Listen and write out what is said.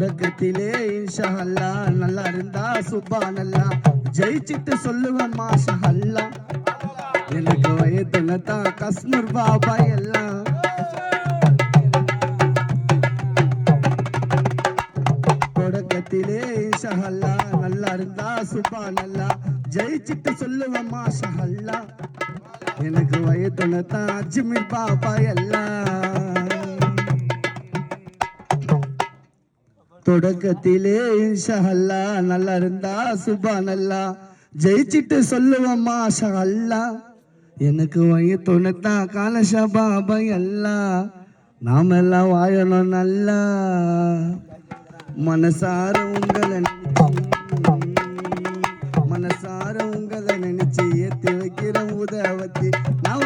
தொடக்கத்திலே இன்ஷா அல்லாஹ் நல்லா இருந்தா சுப்ஹானல்லாஹ் ஜெயிச்சிட்டு சொல்லுவேன் மாஷா அல்லாஹ் எனக்கு வயதுனதான் கஸ்மூர் பாபா எல்லாம் தொடக்கத்திலே இன்ஷா அல்லாஹ் நல்லா இருந்தா சுப்ஹானல்லாஹ் ஜெயிச்சிட்டு சொல்லுவேன் மாஷா அல்லாஹ் எனக்கு வயதுனதான் அஜ்மீர் பாபா எல்லாம் தொடக்கத்திலே இன்ஷா அல்லாஹ் நல்லா இருந்தா சுப்ஹானல்லாஹ் ஜெயிச்சிட்டு சொல்லுவேன் மாஷா அல்லாஹ் எனக்கு வயதுனதான் காலஷா பாபா எல்லாம் நாமெல்லாம் வாழணும் நல்லா மனசார உங்களை நினைச்சு ஏத்தி வைக்கிற உதவத்தி நான்